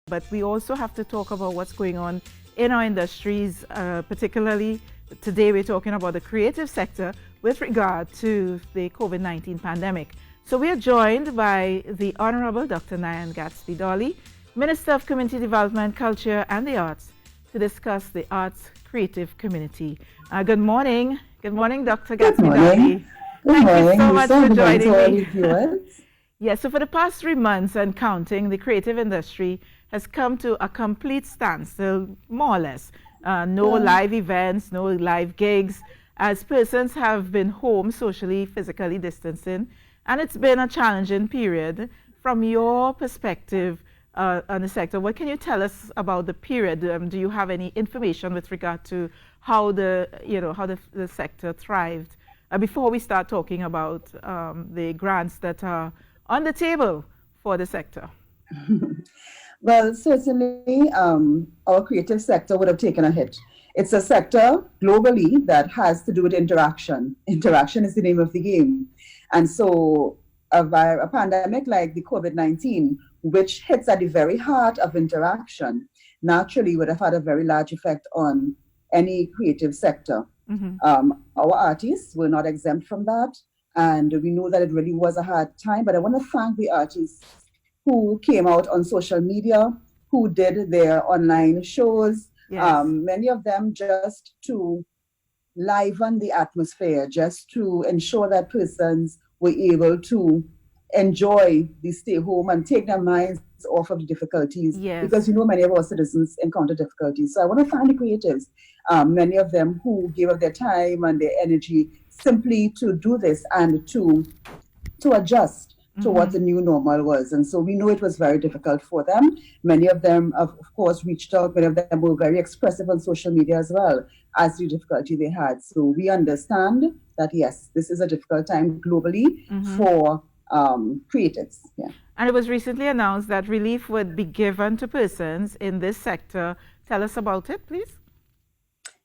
But we also have to talk about what's going on in our industries, particularly today we're talking about the creative sector with regard to the COVID-19 pandemic. So we are joined by the Honorable Dr. Nyan Gadsby Dolly, Minister of Community Development, Culture and the Arts, to discuss the arts creative community. Good morning. Good morning, Dr. Gadsby Dolly. Thank you so much for joining me. Yes, so for the past 3 months and counting, the creative industry has come to a complete standstill, more or less. No live events, no live gigs, as persons have been home socially, physically distancing, and it's been a challenging period. From your perspective on the sector, what can you tell us about the period? Do you have any information with regard to how the sector thrived? Before we start talking about the grants that are on the table for the sector. Well, certainly our creative sector would have taken a hit. It's a sector globally that has to do with interaction. Interaction is the name of the game. And so a pandemic like the COVID-19, which hits at the very heart of interaction, naturally would have had a very large effect on any creative sector. Mm-hmm. Our artists were not exempt from that. And we know that it really was a hard time. But I want to thank the artists who came out on social media, who did their online shows, yes. Many of them just to liven the atmosphere, just to ensure that persons were able to enjoy the stay home and take their minds off of the difficulties. Yes. Because many of our citizens encounter difficulties. So I want to thank the creatives, many of them who gave up their time and their energy simply to do this and to adjust to what the new normal was. And so we know it was very difficult for them. Many of them, of course, reached out. Many of them were very expressive on social media as well as the difficulty they had. So we understand that, yes, this is a difficult time globally for creatives. Yeah. And it was recently announced that relief would be given to persons in this sector. Tell us about it, please.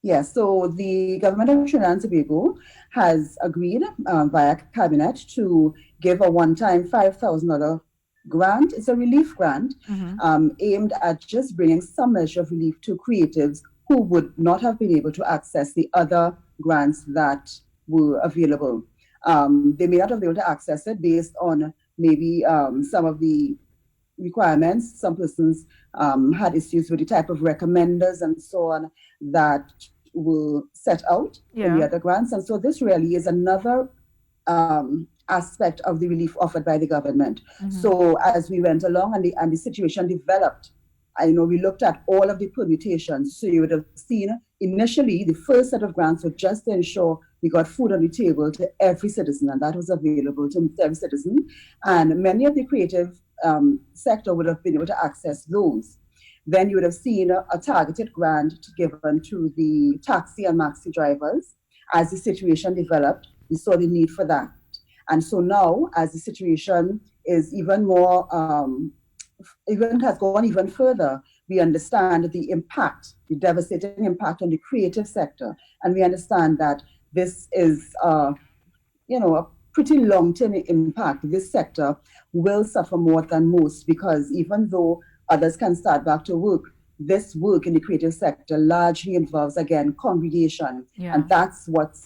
Yes, so the government of Trinidad and Tobago has agreed via cabinet to give a one-time $5,000 grant. It's a relief grant aimed at just bringing some measure of relief to creatives who would not have been able to access the other grants that were available. They may not have been able to access it based on maybe some of the requirements. Some persons had issues with the type of recommenders and so on that were set out in the other grants. And so this really is another aspect of the relief offered by the government. So as we went along and the situation developed, we looked at all of the permutations. So you would have seen initially the first set of grants were just to ensure we got food on the table to every citizen, and that was available to every citizen. And many of the creative sector would have been able to access those. Then you would have seen a targeted grant given to the taxi and maxi drivers. As the situation developed, we saw the need for that. And so now, as the situation is even more, has gone even further, we understand the impact, the devastating impact on the creative sector. And we understand that this is, a pretty long-term impact. This sector will suffer more than most because even though others can start back to work, this work in the creative sector largely involves, again, congregation. Yeah. And that's what's,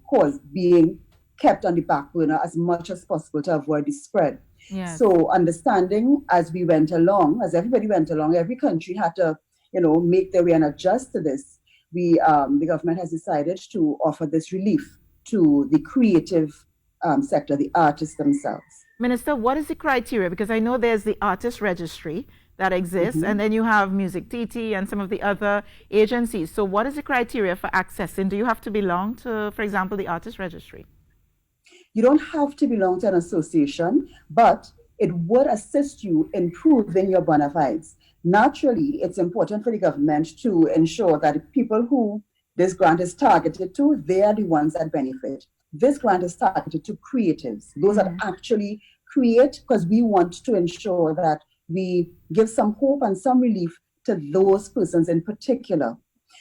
caused being kept on the back burner as much as possible to avoid the spread. Yes. So understanding as we went along, as everybody went along, every country had to, make their way and adjust to this. The government has decided to offer this relief to the creative sector, the artists themselves. Minister, what is the criteria? Because I know there's the artist registry that exists, and then you have Music TT and some of the other agencies. So what is the criteria for accessing? Do you have to belong to, for example, the artist registry? You don't have to belong to an association, but it would assist you in proving your bona fides. Naturally, it's important for the government to ensure that people who this grant is targeted to, they are the ones that benefit. This grant is targeted to creatives, those that actually create, because we want to ensure that we give some hope and some relief to those persons in particular.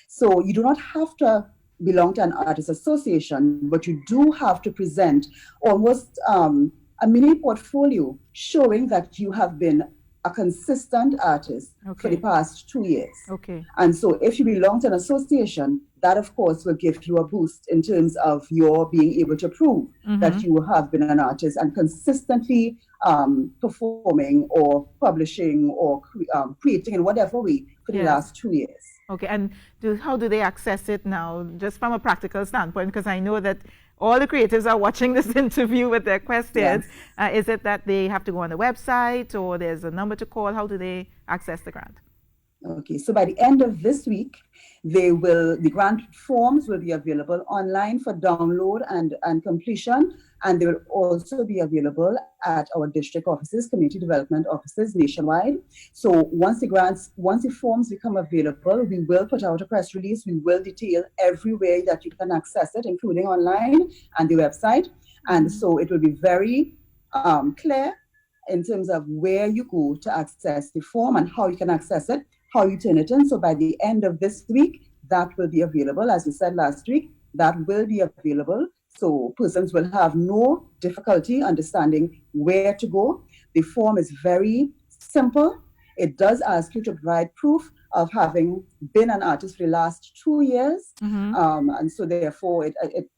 So you do not have to belong to an artist association, but you do have to present almost a mini portfolio showing that you have been a consistent artist for the past 2 years. Okay. And so if you belong to an association, that of course will give you a boost in terms of your being able to prove that you have been an artist and consistently performing or publishing or creating in whatever way for the last 2 years. Okay, and how do they access it now, just from a practical standpoint? Because I know that all the creatives are watching this interview with their questions. Is it that they have to go on the website, or there's a number to call? How do they access the grant? Okay, so by the end of this week, the grant forms will be available online for download and completion, and they will also be available at our district offices, community development offices nationwide. So once the forms become available, we will put out a press release. We will detail every way that you can access it, including online and the website. And so it will be very clear in terms of where you go to access the form and how you can access it, how you turn it in. So by the end of this week, that will be available. As we said last week, that will be available. So persons will have no difficulty understanding where to go. The form is very simple. It does ask you to provide proof of having been an artist for the last 2 years. And so therefore, it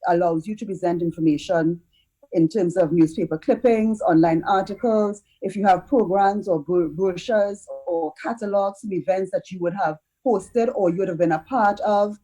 allows you to present information in terms of newspaper clippings, online articles, if you have programs or brochures or catalogs of events that you would have hosted or you would have been a part of.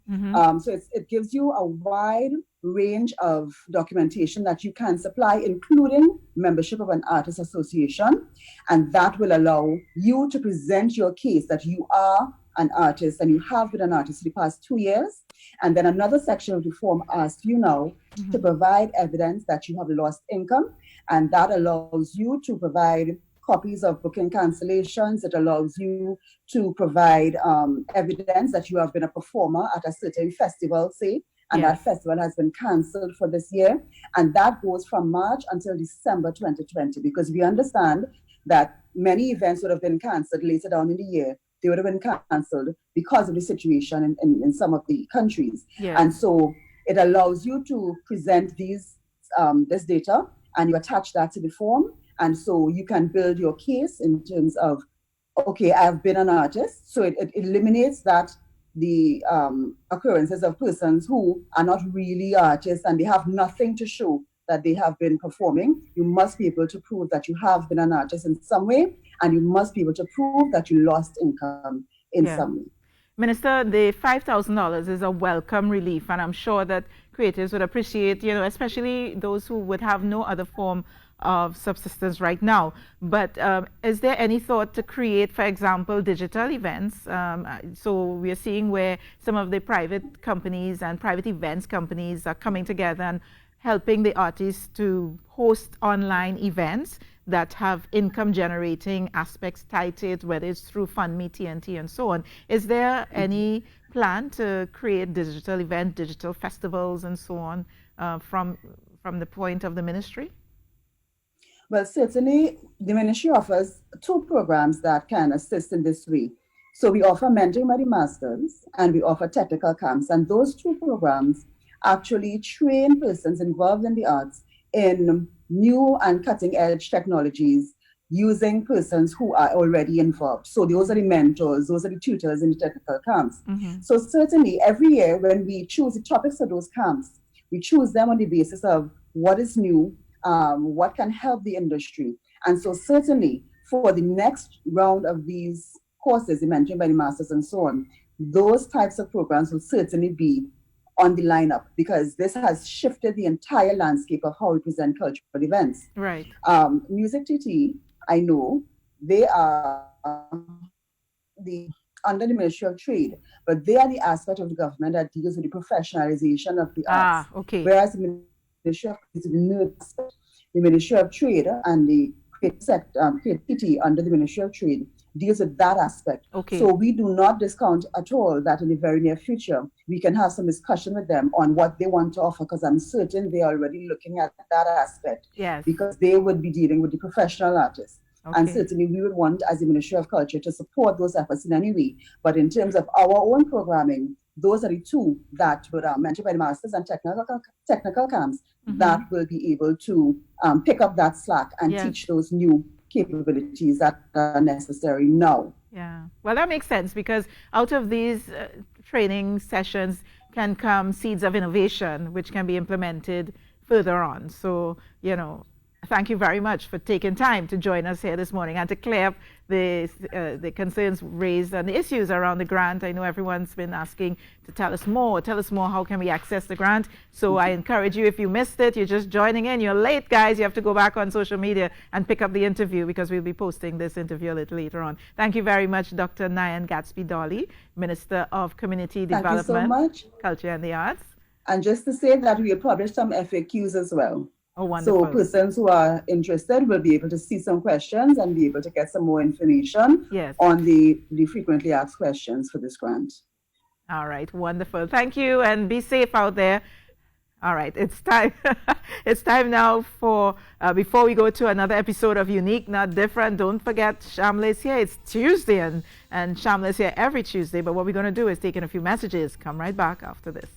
So it gives you a wide range of documentation that you can supply, including membership of an artist association. And that will allow you to present your case that you are an artist and you have been an artist for the past 2 years. And then another section of the form asks you now to provide evidence that you have lost income. And that allows you to provide copies of booking cancellations. It allows you to provide evidence that you have been a performer at a certain festival, say, and that festival has been cancelled for this year. And that goes from March until December 2020, because we understand that many events would have been cancelled later down in the year. They would have been cancelled because of the situation in some of the countries. And so it allows you to present this data and you attach that to the form. And so you can build your case in terms of, okay, I've been an artist. So it eliminates the occurrences of persons who are not really artists and they have nothing to show that they have been performing. You must be able to prove that you have been an artist in some way, and you must be able to prove that you lost income in some way. Minister, the $5,000 is a welcome relief, and I'm sure that creatives would appreciate, especially those who would have no other form of subsistence right now. But is there any thought to create, for example, digital events? So we are seeing where some of the private companies and private events companies are coming together and helping the artists to host online events that have income generating aspects tied to it, whether it's through FundMe, TNT, and so on. Is there any plan to create digital events, digital festivals, and so on from the point of the ministry? Well, certainly the ministry offers 2 programs that can assist in this way. So we offer mentoring by the masters and we offer technical camps. And those 2 programs actually train persons involved in the arts in new and cutting edge technologies using persons who are already involved. So those are the mentors, those are the tutors in the technical camps. So certainly every year when we choose the topics for those camps, we choose them on the basis of what is new, what can help the industry. And so certainly for the next round of these courses, the mentoring by the masters and so on, those types of programs will certainly be on the lineup, because this has shifted the entire landscape of how we present cultural events. Right. Music TT, I know, they are under the Ministry of Trade, but they are the aspect of the government that deals with the professionalization of the arts. Whereas the Ministry of the Ministry of Trade and the creativity under the Ministry of Trade deals with that aspect. So we do not discount at all that in the very near future we can have some discussion with them on what they want to offer, because I'm certain they're already looking at that aspect. Because they would be dealing with the professional artists. And certainly we would want, as the Ministry of Culture, to support those efforts in any way. But in terms of our own programming, those are the 2 that would mentored by the masters and technical camps that will be able to pick up that slack and teach those new capabilities that are necessary now. Yeah. Well, that makes sense because out of these training sessions can come seeds of innovation, which can be implemented further on. So, thank you very much for taking time to join us here this morning and to clear up the concerns raised and the issues around the grant. I know everyone's been asking to tell us more. Tell us more. How can we access the grant? So I encourage you, if you missed it, you're just joining in, you're late, guys. You have to go back on social media and pick up the interview because we'll be posting this interview a little later on. Thank you very much, Dr. Nyan Gadsby Dolly, Minister of Community Development, Thank you so much. Culture and the Arts. And just to say that we will publish some FAQs as well. Oh, wonderful. So persons who are interested will be able to see some questions and be able to get some more information on the frequently asked questions for this grant. All right, wonderful. Thank you, and be safe out there. All right, it's time. It's time now for, before we go to another episode of Unique, Not Different, don't forget Shamla is here. It's Tuesday, and Shamla is here every Tuesday. But what we're going to do is take in a few messages. Come right back after this.